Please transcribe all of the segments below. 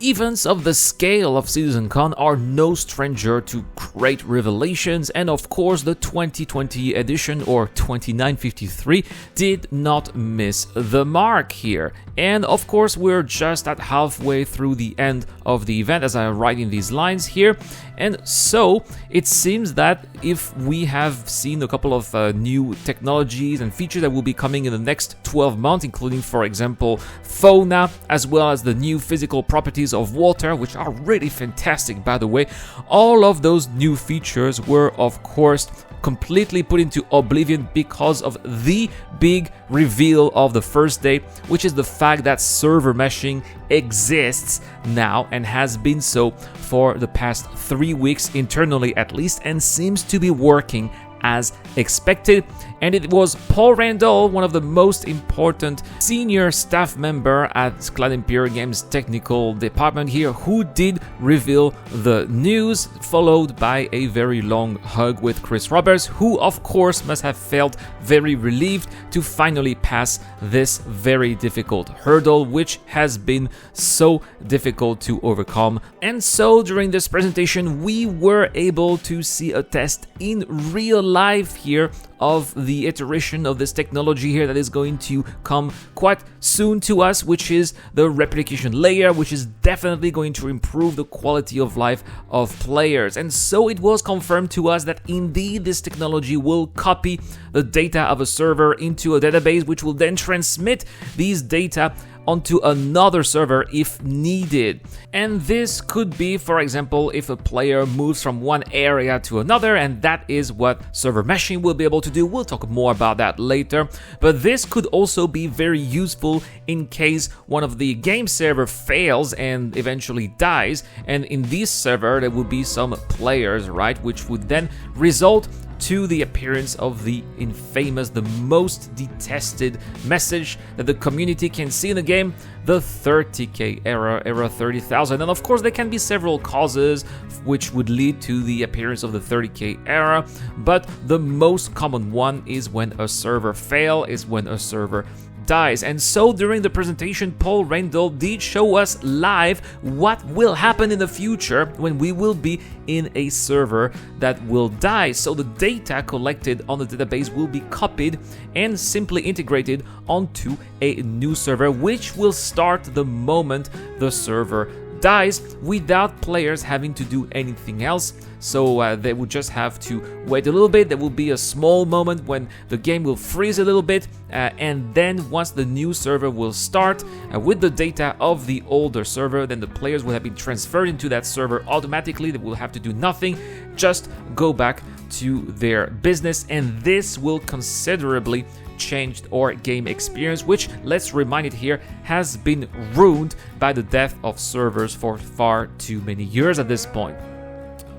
Events of the scale of CitizenCon are no stranger to great revelations, and of course the 2020 edition, or 2953, did not miss the mark here. And of course we're just at halfway through the end of the event as I write in these lines here, and so it seems that if we have seen a couple of new technologies and features that will be coming in the next 12 months, including, for example, fauna, as well as the new physical properties of water, which are really fantastic, by the way. All of those new features were, of course, completely put into oblivion because of the big reveal of the first day, which is the fact that server meshing exists now and has been so for the past 3 weeks, internally at least, and seems to be working as expected. And it was Paul Randall, one of the most important senior staff member at Cloud Imperial Games technical department here, who did reveal the news, followed by a very long hug with Chris Roberts, who of course must have felt very relieved to finally pass this very difficult hurdle, which has been so difficult to overcome. And so during this presentation we were able to see a test in real life here of the iteration of this technology here that is going to come quite soon to us, which is the replication layer, which is definitely going to improve the quality of life of players. And so it was confirmed to us that indeed this technology will copy the data of a server into a database, which will then transmit these data onto another server if needed. And this could be, for example, if a player moves from one area to another, and that is what server meshing will be able to do. We'll talk more about that later. But this could also be very useful in case one of the game server fails and eventually dies, and in this server there will be some players, right, which would then result to the appearance of the infamous, the most detested message that the community can see in the game, the 30k error 30,000. And of course there can be several causes which would lead to the appearance of the 30k error, but the most common one is when a server fails, is when a server dies. And so during the presentation, Paul Randall did show us live what will happen in the future when we will be in a server that will die. So the data collected on the database will be copied and simply integrated onto a new server, which will start the moment the server dies without players having to do anything else. So they would just have to wait a little bit. There will be a small moment when the game will freeze a little bit, and then once the new server will start with the data of the older server, then the players will have been transferred into that server automatically. They will have to do nothing, just go back to their business, and this will considerably changed our game experience, which, let's remind it here, has been ruined by the death of servers for far too many years at this point.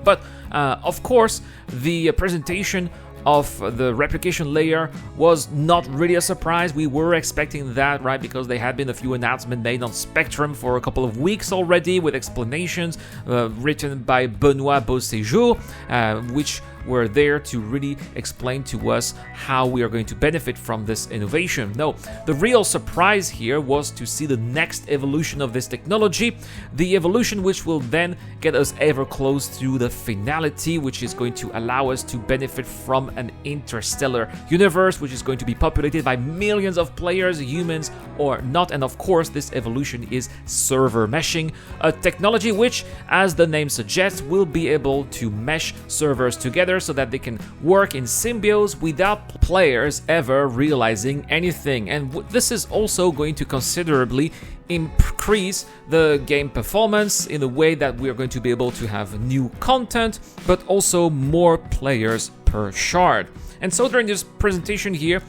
But of course the presentation of the replication layer was not really a surprise. We were expecting that, right, because there had been a few announcements made on Spectrum for a couple of weeks already, with explanations written by Benoît Beauséjour, which were there to really explain to us how we are going to benefit from this innovation. No, the real surprise here was to see the next evolution of this technology, the evolution which will then get us ever close to the finality, which is going to allow us to benefit from an interstellar universe, which is going to be populated by millions of players, humans or not. And of course, this evolution is server meshing, a technology which, as the name suggests, will be able to mesh servers together so that they can work in symbiosis without players ever realizing anything. And this is also going to considerably increase the game performance in the way that we are going to be able to have new content, but also more players per shard. And so during this presentation here,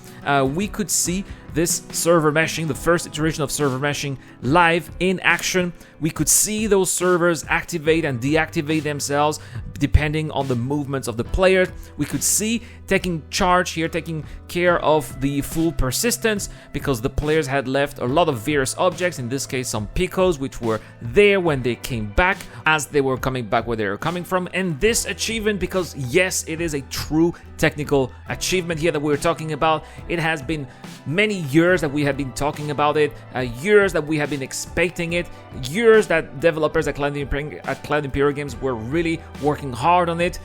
we could see this server meshing, the first iteration of server meshing, live in action. We could see those servers activate and deactivate themselves depending on the movements of the player. We could see taking charge here, taking care of the full persistence, because the players had left a lot of various objects, in this case some picos, which were there when they came back, as they were coming back where they were coming from. And this achievement, because yes, it is a true technical achievement here that we're talking about, it has been many years that we have been talking about it, years that we have been expecting it, years that developers at Cloud Imperial Games were really working hard on it,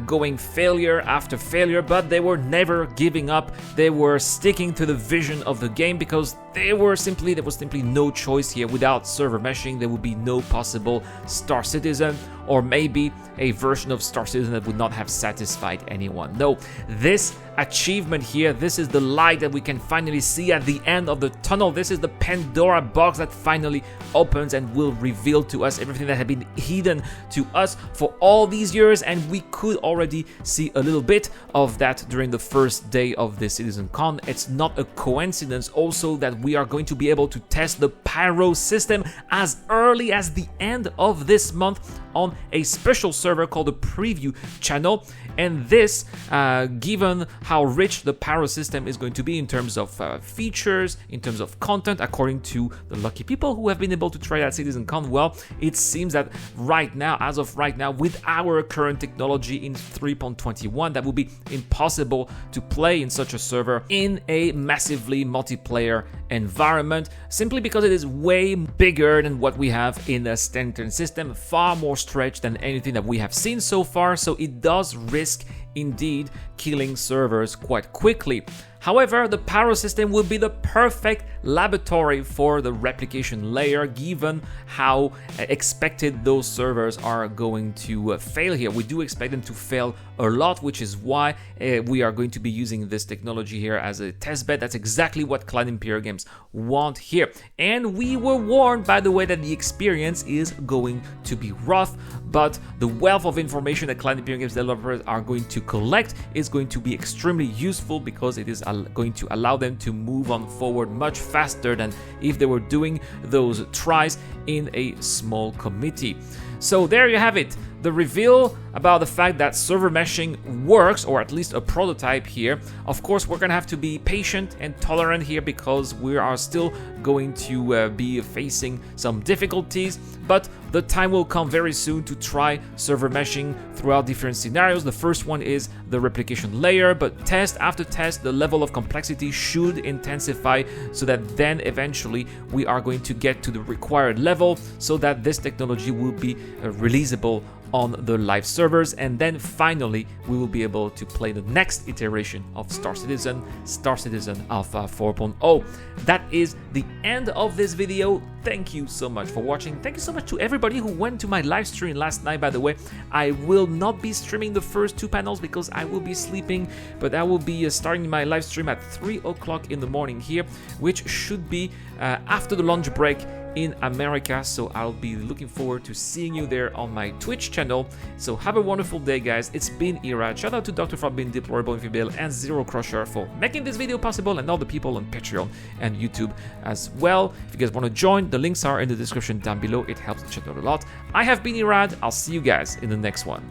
going failure after failure, but they were never giving up. They were sticking to the vision of the game because there was simply no choice here. Without server meshing, there would be no possible Star Citizen, or maybe a version of Star Citizen that would not have satisfied anyone. No, this achievement here, this is the light that we can finally see at the end of the tunnel. This is the Pandora box that finally opens and will reveal to us everything that had been hidden to us for all these years, and we could already see a little bit of that during the first day of this CitizenCon. It's not a coincidence also that we are going to be able to test the Pyro system as early as the end of this month on a special server called the Preview channel. And this, given how rich the Pyro system is going to be in terms of features, in terms of content, according to the lucky people who have been able to try that CitizenCon, well, it seems that right now, as of right now, with our current technology in 3.21, that would be impossible to play in such a server in a massively multiplayer environment, simply because it is way bigger than what we have in a standard system, far more stretched than anything that we have seen so far, so it does risk indeed killing servers quite quickly. However, the Pyro system will be the perfect laboratory for the replication layer, given how expected those servers are going to fail here. We do expect them to fail a lot, which is why we are going to be using this technology here as a testbed. That's exactly what Cloud Imperial Games want here. And we were warned, by the way, that the experience is going to be rough, but the wealth of information that Cloud Imperial Games developers are going to collect is going to be extremely useful, because it is going to allow them to move on forward much faster than if they were doing those tries in a small committee. So there you have it, the reveal about the fact that server meshing works, or at least a prototype here. Of course, we're gonna have to be patient and tolerant here, because we are still going to be facing some difficulties, but the time will come very soon to try server meshing throughout different scenarios. The first one is the replication layer, but test after test, the level of complexity should intensify, so that then eventually we are going to get to the required level, so that this technology will be releasable on the live servers, and then finally we will be able to play the next iteration of Star Citizen Alpha 4.0. That is the end of this video. Thank you so much for watching. Thank you so much to everybody who went to my live stream last night. By the way, I will not be streaming the first two panels because I will be sleeping, but I will be starting my live stream at 3 o'clock in the morning here, which should be after the lunch break in America, so I'll be looking forward to seeing you there on my Twitch channel. So have a wonderful day, guys. It's been Irad. Shout out to Dr. for being Deplorable Infidel and Zero Crusher for making this video possible, and all the people on Patreon and YouTube as well. If you guys want to join, the links are in the description down below. It helps the channel a lot. I have been Irad. I'll see you guys in the next one.